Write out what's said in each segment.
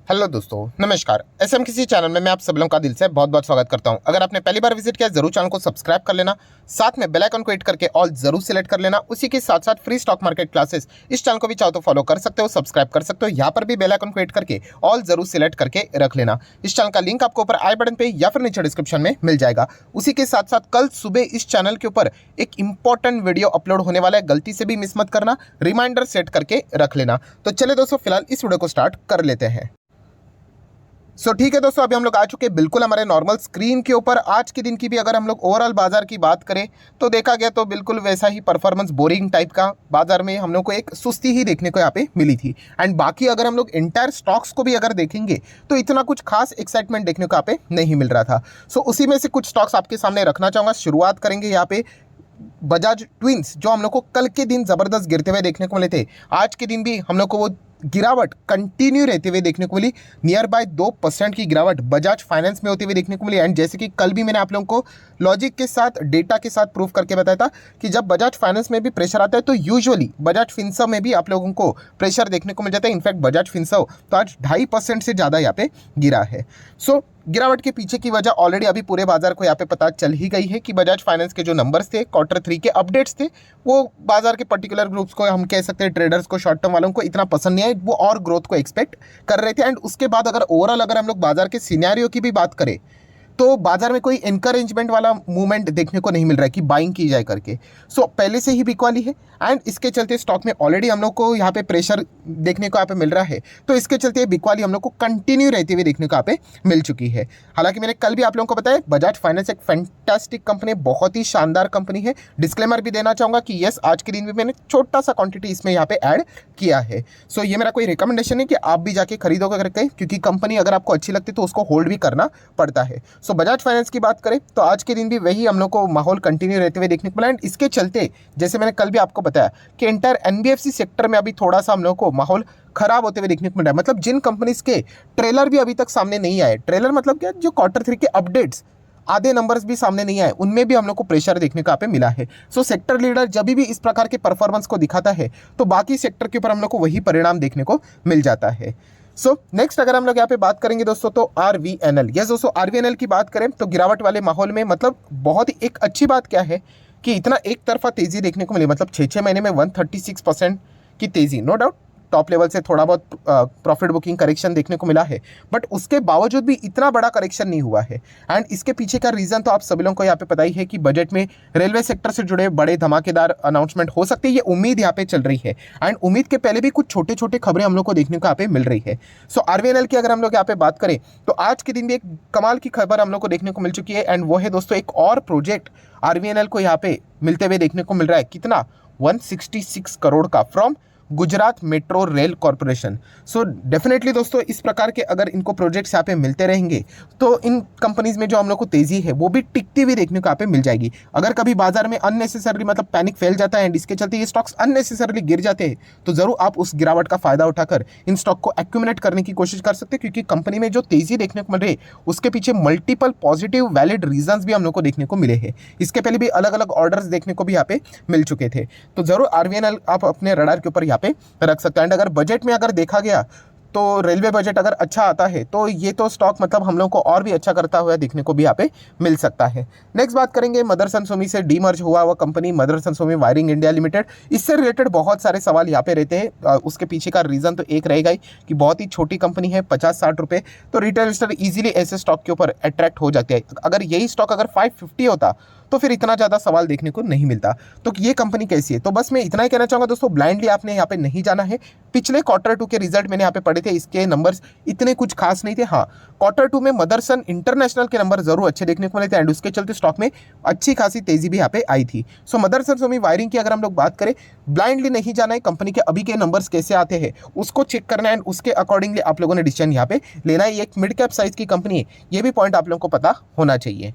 Hello दोस्तों, नमस्कार। SM किसी चैनल में मैं आप सब लोगों का दिल से बहुत बहुत स्वागत करता हूं। अगर आपने पहली बार विजिट किया जरूर चैनल को सब्सक्राइब कर लेना, साथ में बेल आइकन को हिट करके ऑल जरूर सिलेक्ट कर लेना। उसी के साथ साथ फ्री स्टॉक मार्केट क्लासेस इस चैनल को भी चाहो तो फॉलो कर सकते हो, सब्सक्राइब कर सकते हो। यहाँ पर भी बेल आइकन को हिट करके ऑल जरूर सिलेक्ट करके रख लेना। इस चैनल का लिंक आपको ऊपर आई बटन पे या फिर नीचे डिस्क्रिप्शन में मिल जाएगा। उसी के साथ साथ कल सुबह इस चैनल के ऊपर एक इंपॉर्टेंट वीडियो अपलोड होने वाला है, गलती से भी मिस मत करना, रिमाइंडर सेट करके रख लेना। तो चले दोस्तों, फिलहाल इस वीडियो को स्टार्ट कर लेते हैं। ठीक है दोस्तों, अभी हम लोग आ चुके हैं बिल्कुल हमारे नॉर्मल स्क्रीन के ऊपर। आज के दिन की भी अगर हम लोग ओवरऑल बाजार की बात करें तो देखा गया तो बिल्कुल वैसा ही परफॉर्मेंस, बोरिंग टाइप का बाजार में हम लोग को एक सुस्ती ही देखने को यहाँ पे मिली थी। एंड बाकी अगर हम लोग इंटायर स्टॉक्स को भी अगर देखेंगे तो इतना कुछ खास एक्साइटमेंट देखने को यहाँ पे नहीं मिल रहा था। उसी में से कुछ स्टॉक्स आपके सामने रखना चाहूँगा। शुरुआत करेंगे यहाँ पे बजाज ट्विंस, जो हम लोग को कल के दिन जबरदस्त गिरते हुए देखने को मिले थे। आज के दिन भी हम लोग को वो गिरावट कंटिन्यू रहते हुए देखने को मिली। नियर बाय 2% की गिरावट बजाज फाइनेंस में होती हुई देखने को मिली। एंड जैसे कि कल भी मैंने आप लोगों को लॉजिक के साथ, डेटा के साथ प्रूफ करके बताया था कि जब बजाज फाइनेंस में भी प्रेशर आता है तो यूजुअली बजाज फिनसर्व में भी आप लोगों को प्रेशर देखने को मिल जाता है। इनफैक्ट बजाज फिनसर्व तो आज 2.5% से ज़्यादा यहाँ पे गिरा है। गिरावट के पीछे की वजह ऑलरेडी अभी पूरे बाजार को यहाँ पे पता चल ही गई है कि बजाज फाइनेंस के जो नंबर्स थे, Q3 के अपडेट्स थे, वो बाजार के पर्टिकुलर ग्रुप्स को, हम कह सकते हैं ट्रेडर्स को, शॉर्ट टर्म वालों को इतना पसंद नहीं आए। वो और ग्रोथ को एक्सपेक्ट कर रहे थे। एंड उसके बाद अगर ओवरऑल अगर हम लोग बाजार के सिनेरियो की भी बात करें तो बाजार में कोई एनकरेजमेंट वाला मूवमेंट देखने को नहीं मिल रहा है कि बाइंग की जाए करके। पहले से ही बिक वाली है। एंड इसके चलते स्टॉक में ऑलरेडी हम लोग को यहाँ पे प्रेशर देखने को यहाँ पे मिल रहा है। तो इसके चलते बिक वाली हम लोग को कंटिन्यू रहते हुए देखने को यहाँ पे मिल चुकी है। हालांकि मैंने कल भी आप लोगों को बताया बजाज फाइनेंस एक फैंटास्टिक कंपनी, बहुत ही शानदार कंपनी है। डिस्क्लेमर भी देना चाहूँगा कि यस, आज के दिन भी मैंने छोटा सा क्वांटिटी इसमें यहाँ पे ऐड किया है। ये मेरा कोई रिकमेंडेशन है कि आप भी जाके खरीदोगे करके, क्योंकि कंपनी अगर आपको अच्छी लगती है तो उसको होल्ड भी करना पड़ता है। बजाज फाइनेंस की बात करें तो आज के दिन भी वही हम लोग को माहौल कंटिन्यू रहते हुए देखने को मिला। एंड इसके चलते जैसे मैंने कल भी आपको बताया कि एंटायर एनबीएफसी सेक्टर में अभी थोड़ा सा हम लोग को माहौल खराब होते हुए देखने को मिल रहा है। मतलब जिन कंपनीज के ट्रेलर भी अभी तक सामने नहीं आए, ट्रेलर मतलब क्या, जो Q3 के अपडेट्स, आधे नंबर्स भी सामने नहीं आए, उनमें भी हम लोग को प्रेशर देखने को यहाँ पे मिला है। सेक्टर लीडर जब भी इस प्रकार के परफॉर्मेंस को दिखाता है तो बाकी सेक्टर के ऊपर हम लोग को वही परिणाम देखने को मिल जाता है। नेक्स्ट अगर हम लोग यहाँ पे बात करेंगे दोस्तों तो RVNL। यस दोस्तों, RVNL की बात करें तो गिरावट वाले माहौल में मतलब बहुत ही एक अच्छी बात क्या है कि इतना एक तरफा तेजी देखने को मिली। मतलब 6 महीने में 136% की तेजी, नो डाउट टॉप लेवल से थोड़ा बहुत प्रॉफिट बुकिंग करेक्शन देखने को मिला है, बट उसके बावजूद भी इतना बड़ा करेक्शन नहीं हुआ है। एंड इसके पीछे का रीज़न तो आप सभी लोगों को यहाँ पे पता ही है कि बजट में रेलवे सेक्टर से जुड़े बड़े धमाकेदार अनाउंसमेंट हो सकते हैं, ये उम्मीद यहाँ पे चल रही है। एंड उम्मीद के पहले भी कुछ छोटे छोटे खबरें हम लोग को देखने को यहाँ पे मिल रही है। RVNL की अगर हम लोग यहाँ पे बात करें तो आज के दिन भी एक कमाल की खबर हम लोग को देखने को मिल चुकी है। एंड वो है दोस्तों, एक और प्रोजेक्ट RVNL को यहाँ पे मिलते हुए देखने को मिल रहा है। कितना? 166 करोड़ का, from Gujarat metro rail corporation. Definitely दोस्तों, इस प्रकार के अगर इनको प्रोजेक्ट्स यहाँ पे मिलते रहेंगे तो इन कंपनीज में जो हम लोग को तेजी है वो भी टिकती हुई देखने को यहाँ पे मिल जाएगी। अगर कभी बाजार में अननेसेसरली मतलब पैनिक फैल जाता है एंड इसके चलते ये स्टॉक्स अननेसेसरली गिर जाते हैं तो जरूर आप उस गिरावट का फायदा उठाकर इन स्टॉक को एक्यूमुलेट करने की कोशिश कर सकते हैं, क्योंकि कंपनी में जो तेजी देखने को मिल रही है उसके पीछे मल्टीपल पॉजिटिव वैलिड रीजंस भी हम लोग को देखने को मिले हैं। इसके पहले भी अलग अलग ऑर्डर्स देखने को भी यहाँ पे मिल चुके थे। तो जरूर RVNL आप अपने रडार के ऊपर यहाँ पे रख सकते हैं। एंड अगर बजट में अगर देखा गया तो रेलवे बजट अगर अच्छा आता है तो ये तो स्टॉक मतलब हम लोग को और भी अच्छा करता हुआ देखने को भी यहाँ पे मिल सकता है। नेक्स्ट बात करेंगे मदरसन सुमी से डीमर्ज हुआ हुआ company Motherson Sumi wiring India limited. इससे रिलेटेड बहुत सारे सवाल यहाँ पे रहते हैं। उसके पीछे का रीज़न तो एक रहेगा ही कि बहुत ही छोटी कंपनी है, 50-60 रुपये, तो रिटेल इन्वेस्टर ईजिली ऐसे स्टॉक के ऊपर अट्रैक्ट हो जाते हैं। अगर यही स्टॉक अगर 550 होता तो फिर इतना ज़्यादा सवाल देखने को नहीं मिलता। तो ये कंपनी कैसी है, तो बस मैं इतना ही कहना चाहूँगा दोस्तों, ब्लाइंडली आपने यहाँ पे नहीं जाना है। पिछले Q2 के रिजल्ट मैंने यहाँ पे पढ़े थे, इसके नंबर्स इतने कुछ खास नहीं थे। हाँ, Q2 में मदरसन इंटरनेशनल के नंबर जरूर अच्छे देखने को मिले थे एंड उसके चलते स्टॉक में अच्छी खासी तेजी भी यहाँ पे आई थी। मदरसन सुमी वायरिंग की अगर हम लोग बात करें, ब्लाइंडली नहीं जाना है। कंपनी के अभी के नंबर्स कैसे आते हैं उसको चेक करना है एंड उसके अकॉर्डिंगली आप लोगों ने डिसीजन यहाँ पे लेना है। ये एक मिड कैप साइज की कंपनी है, ये भी पॉइंट आप लोगों को पता होना चाहिए।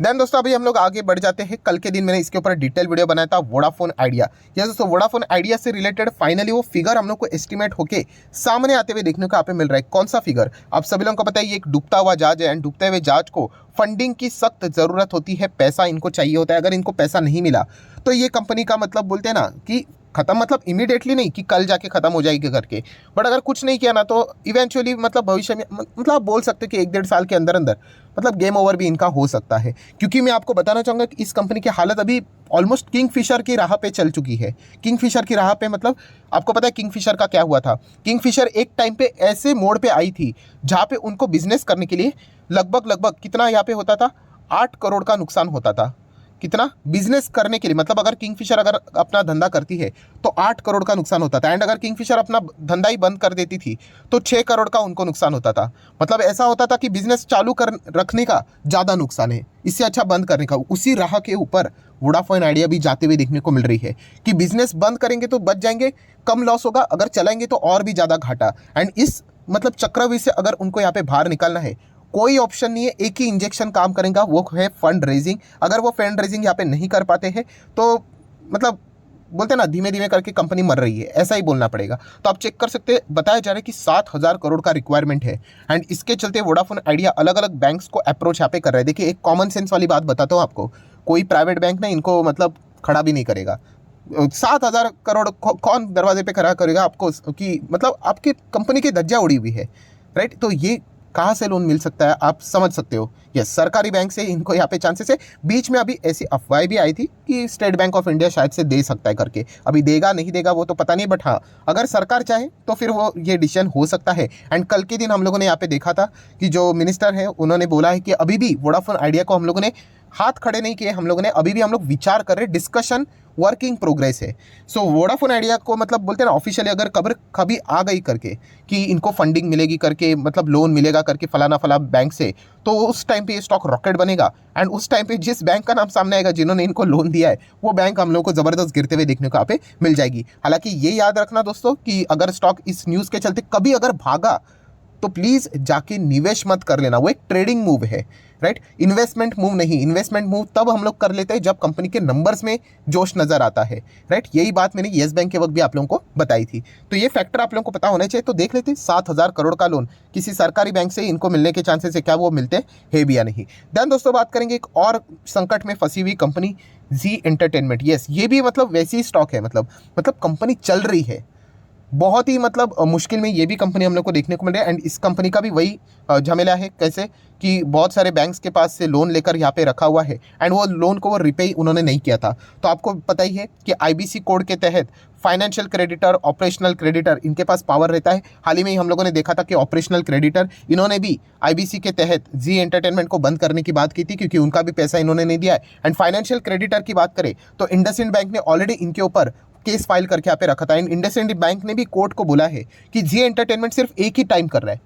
देन दोस्तों अभी हम लोग आगे बढ़ जाते हैं। कल के दिन मैंने इसके ऊपर डिटेल वीडियो बनाया था, वोडाफोन आइडिया। यस दोस्तों, वोडाफोन आइडिया से रिलेटेड फाइनली वो फिगर हम लोग को एस्टिमेट होके सामने आते हुए देखने को यहाँ पे मिल रहा है। कौन सा फिगर? आप सभी लोगों को पता है ये एक डूबता हुआ जहाज है एंड डूबते हुए जहाज को फंडिंग की सख्त ज़रूरत होती है, पैसा इनको चाहिए होता है। अगर इनको पैसा नहीं मिला तो ये कंपनी का मतलब बोलते हैं ना कि खत्म, मतलब इमीडिएटली नहीं कि कल जाके खत्म हो जाएगी करके, बट अगर कुछ नहीं किया ना तो इवेंचुअली मतलब भविष्य में मतलब आप बोल सकते हैं कि 1-1.5 साल के अंदर अंदर मतलब गेम ओवर भी इनका हो सकता है। क्योंकि मैं आपको बताना चाहूँगा कि इस कंपनी की हालत अभी ऑलमोस्ट किंगफिशर की राह पे चल चुकी है। किंगफिशर की राह पे मतलब आपको पता है किंगफिशर का क्या हुआ था। किंगफिशर एक टाइम पे ऐसे मोड़ पे आई थी जहाँ पे उनको बिजनेस करने के लिए लगभग कितना यहाँ पे होता था, 8 करोड़ का नुकसान होता था। कितना बिजनेस करने के लिए, मतलब अगर किंगफिशर अगर अपना धंधा करती है तो 8 करोड़ का नुकसान होता था। एंड अगर किंगफिशर अपना धंधा ही बंद कर देती थी तो 6 करोड़ का उनको नुकसान होता था। मतलब ऐसा होता था कि बिजनेस चालू कर रखने का ज़्यादा नुकसान है, इससे अच्छा बंद करने का। उसी राह के ऊपर वोडाफोन आइडिया भी जाते हुए देखने को मिल रही है कि बिजनेस बंद करेंगे तो बच जाएंगे, कम लॉस होगा, अगर चलाएंगे तो और भी ज़्यादा घाटा। एंड इस मतलब चक्रव्यूह से अगर उनको यहाँ पे बाहर निकालना है, कोई ऑप्शन नहीं है, एक ही इंजेक्शन काम करेगा, वो है फंड रेजिंग। अगर वो फंड रेजिंग यहाँ पे नहीं कर पाते हैं तो मतलब बोलते हैं ना धीमे धीमे करके कंपनी मर रही है, ऐसा ही बोलना पड़ेगा। तो आप चेक कर सकते हैं, बताया जा रहा है कि 7,000 करोड़ का रिक्वायरमेंट है। एंड इसके चलते वोडाफोन आइडिया अलग अलग बैंक्स को अप्रोच यहाँ पे कर रहा है। देखिए एक कॉमन सेंस वाली बात बताता हूँ आपको, कोई प्राइवेट बैंक ना इनको मतलब खड़ा भी नहीं करेगा। 7,000 करोड़ कौन दरवाजे पे खड़ा करेगा आपको कि मतलब आपकी कंपनी की धज्जियां उड़ी हुई है, राइट। तो ये कहाँ से लोन मिल सकता है आप समझ सकते हो। यस, सरकारी बैंक से इनको यहाँ पे चांसेस है। बीच में अभी ऐसी अफवाहें भी आई थी कि स्टेट बैंक ऑफ इंडिया शायद से दे सकता है करके, अभी देगा नहीं देगा वो तो पता नहीं, बट हाँ अगर सरकार चाहे तो फिर वो ये डिसीजन हो सकता है। एंड कल के दिन हम लोगों ने यहाँ पे देखा था कि जो मिनिस्टर है उन्होंने बोला है कि अभी भी वोडाफोन आइडिया को हम लोगों ने हाथ खड़े नहीं किए, हम लोगों ने अभी भी हम लोग विचार कर रहे, डिस्कशन वर्किंग प्रोग्रेस है। सो वोडाफोन आइडिया को मतलब बोलते हैं ना ऑफिशियली अगर खबर कभी आ गई करके कि इनको फंडिंग मिलेगी करके, मतलब लोन मिलेगा करके फलाना फला बैंक से, तो उस टाइम पे ये स्टॉक रॉकेट बनेगा। एंड उस टाइम पे जिस बैंक का नाम सामने आएगा जिन्होंने इनको लोन दिया है, वो बैंक हम लोग को ज़बरदस्त गिरते हुए देखने को यहाँ पे मिल जाएगी। हालांकि ये याद रखना दोस्तों कि अगर स्टॉक इस न्यूज़ के चलते कभी अगर भागा तो प्लीज़ जाके निवेश मत कर लेना, वो एक ट्रेडिंग मूव है, राइट, इन्वेस्टमेंट मूव नहीं। इन्वेस्टमेंट मूव तब हम लोग कर लेते हैं जब कंपनी के नंबर्स में जोश नजर आता है, राइट। यही बात मैंने येस बैंक के वक्त भी आप लोगों को बताई थी। तो ये फैक्टर आप लोगों को पता होना चाहिए। तो देख लेते 7,000 करोड़ का लोन किसी सरकारी बैंक से इनको मिलने के चांसेस है, क्या वो मिलते हैं भी या नहीं। देन दोस्तों बात करेंगे एक और संकट में फंसी हुई कंपनी, जी एंटरटेनमेंट। यस, ये भी मतलब वैसी ही स्टॉक है, मतलब कंपनी चल रही है बहुत ही मतलब मुश्किल में, ये भी कंपनी हम लोग को देखने को मिल रहा है। एंड इस कंपनी का भी वही झमेला है, कैसे कि बहुत सारे बैंक्स के पास से लोन लेकर यहाँ पे रखा हुआ है एंड वो लोन को वो रिपे उन्होंने नहीं किया था। तो आपको पता ही है कि आईबीसी कोड के तहत फाइनेंशियल क्रेडिटर, ऑपरेशनल क्रेडिटर, इनके पास पावर रहता है। हाल ही में हम लोगों ने देखा था कि ऑपरेशनल क्रेडिटर इन्होंने भी आईबीसी के तहत जी एंटरटेनमेंट को बंद करने की बात की थी क्योंकि उनका भी पैसा इन्होंने नहीं दिया है। एंड फाइनेंशियल क्रेडिटर की बात करें तो इंडसइंड बैंक ने ऑलरेडी इनके ऊपर केस फाइल करके यहाँ पे रखा था। इंडसइंड बैंक ने भी कोर्ट को बोला है कि जी एंटरटेनमेंट सिर्फ एक ही टाइम कर रहा है,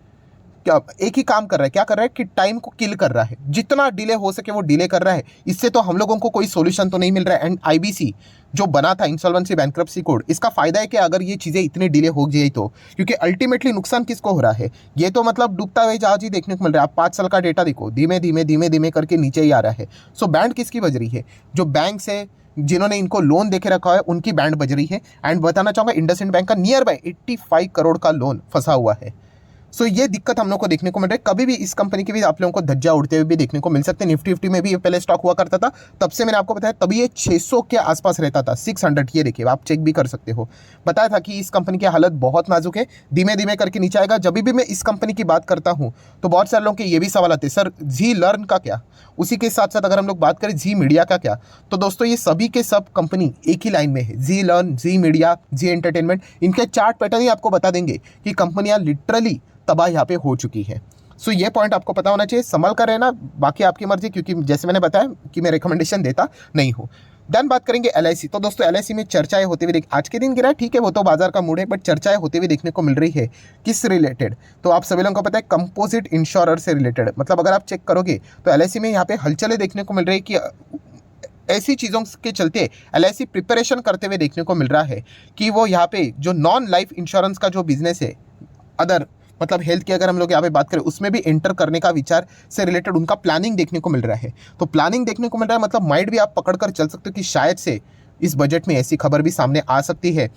क्या एक ही काम कर रहा है, क्या कर रहा है कि टाइम को किल कर रहा है, जितना डिले हो सके वो डिले कर रहा है। इससे तो हम लोगों को कोई सोल्यूशन तो नहीं मिल रहा है। एंड आईबीसी जो बना था इंसॉल्वेंसी बैंक्रप्सी कोड, इसका फायदा है कि अगर ये चीज़ें इतनी डिले हो गई तो, क्योंकि अल्टीमेटली नुकसान किसको हो रहा है, ये तो मतलब डूबता हुआ जहाज ही देखने को मिल रहा है। आप 5 साल का डेटा देखो, धीमे धीमे करके नीचे ही आ रहा है। सो बैंड किसकी बज रही है, जो बैंक से जिन्होंने इनको लोन देके रखा है उनकी बैंड बज रही है। एंड बताना चाहूँगा इंडसइंड बैंक का नियर बाय 85 करोड़ का लोन फंसा हुआ है। सो ये दिक्कत हम लोग को देखने को मिल रही है। कभी भी इस कंपनी की भी आप लोगों को धज्जा उड़ते हुए भी देखने को मिल सकते हैं। निफ्टी में भी ये पहले स्टॉक हुआ करता था, तब से मैंने आपको बताया तभी ये 600 के आसपास रहता था, 600। ये देखिए आप चेक भी कर सकते हो, बताया था कि इस कंपनी की हालत बहुत नाजुक है, धीमे धीमे करके नीचे आएगा। जब भी मैं इस कंपनी की बात करता हूँ तो बहुत सारे लोगों के ये भी सवाल आते हैं, सर जी लर्न का क्या, उसी के साथ साथ अगर हम लोग बात करें जी मीडिया का क्या, तो दोस्तों ये सभी के सब कंपनी एक ही लाइन में है, जी लर्न, जी मीडिया, जी एंटरटेनमेंट। इनके चार्ट पैटर्न ही आपको बता देंगे कि कंपनियां लिटरली तबाह यहाँ पे हो चुकी है। सो ये पॉइंट आपको पता होना चाहिए, संभल कर रहना, बाकी आपकी मर्जी, क्योंकि जैसे मैंने बताया कि मैं रिकमेंडेशन देता नहीं हूँ। देन बात करेंगे एलआईसी। तो दोस्तों एलआईसी में चर्चाएं होती हुई आज के दिन गिरा, ठीक है वो तो बाजार का मूड है, बट चर्चाएं होती हुई देखने को मिल रही है किस रिलेटेड, तो आप सभी लोगों को पता है कंपोजिट इंश्योरर से रिलेटेड। मतलब अगर आप चेक करोगे तो एलआईसी में यहाँ पे हलचलें देखने को मिल रही है कि ऐसी चीज़ों के चलते एलआईसी प्रिपरेशन करते हुए देखने को मिल रहा है कि वो यहाँ पे जो नॉन लाइफ इंश्योरेंस का जो बिजनेस है, अदर मतलब हेल्थ की अगर हम लोग यहाँ पे बात करें, उसमें भी एंटर करने का विचार से रिलेटेड उनका प्लानिंग देखने को मिल रहा है। तो प्लानिंग देखने को मिल रहा है, मतलब माइंड भी आप पकड़ कर चल सकते हो कि शायद से इस बजट में ऐसी खबर भी सामने आ सकती है।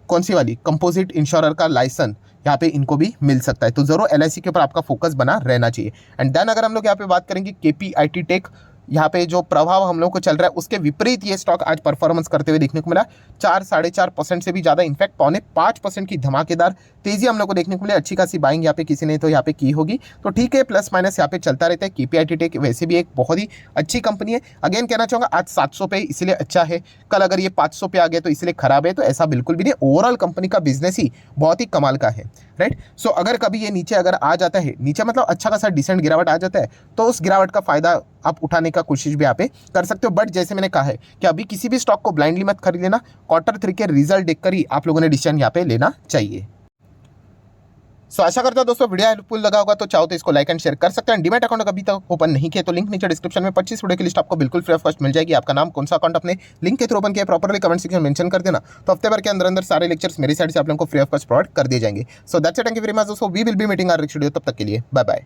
कौन सी वाली, कंपोजिट इंश्योरर का लाइसेंस यहाँ पे इनको भी मिल सकता है। तो जरूर LIC के ऊपर आपका फोकस बना रहना चाहिए। एंड देन अगर हम लोग यहाँ पे बात करेंगे KPIT टेक, यहाँ पे जो प्रभाव हम लोग को चल रहा है उसके विपरीत ये स्टॉक आज परफॉर्मेंस करते हुए देखने को मिला। 4-4.5% से भी ज़्यादा, इनफैक्ट 4.5% की धमाकेदार तेजी हम लोग को देखने को मिली। अच्छी खासी बाइंग यहाँ पे किसी ने तो यहाँ पे की होगी, तो ठीक है, प्लस माइनस यहाँ पे चलता रहता है। KPIT टेक वैसे भी एक बहुत ही अच्छी कंपनी है। अगेन कहना चाहूँगा आज 700 पे इसलिए अच्छा है, कल अगर ये 500 पे आ गया तो इसलिए खराब है, तो ऐसा बिल्कुल भी नहीं। ओवरऑल कंपनी का बिजनेस ही बहुत ही कमाल का है, राइट। सो अगर कभी ये नीचे अगर आ जाता है, नीचे मतलब अच्छा खासा डिसेंट गिरावट आ जाता है, तो उस गिरावट का फायदा आप उठाने का कोशिश भी यहाँ पे कर सकते हो। बट जैसे मैंने कहा है कि अभी किसी भी स्टॉक को ब्लाइंडली मत खरीद लेना, Q3 के रिजल्ट देखकर ही आप लोगों ने डिसीजन यहाँ पे लेना चाहिए। सो आशा करता हूं दोस्तों वीडियो हेल्पफुल लगा होगा, तो चाहो तो इसको लाइक एंड शेयर कर सकते हैं। डीमैट अकाउंट अभी तक ओपन नहीं किया तो लिंक नीचे डिस्क्रिप्शन में 25 वीडियो की लिस्ट आपको बिल्कुल फ्री ऑफ कॉस्ट मिल जाएगी। आपका नाम कौन सा अकाउंट अपने लिंक के थ्रू ओपन किया प्रॉपरली कमेंट सेक्शन में मेंशन कर देना, तो हफ्ते भर के अंदर अंदर सारे लेक्चर्स मेरी साइड से आप लोगों को फ्री ऑफ कॉस्ट प्रोवाइड कर दिए जाएंगे। So that's it, thank you very much दोस्तों, we will be meeting our next video, तब तक के लिए बाय बाय।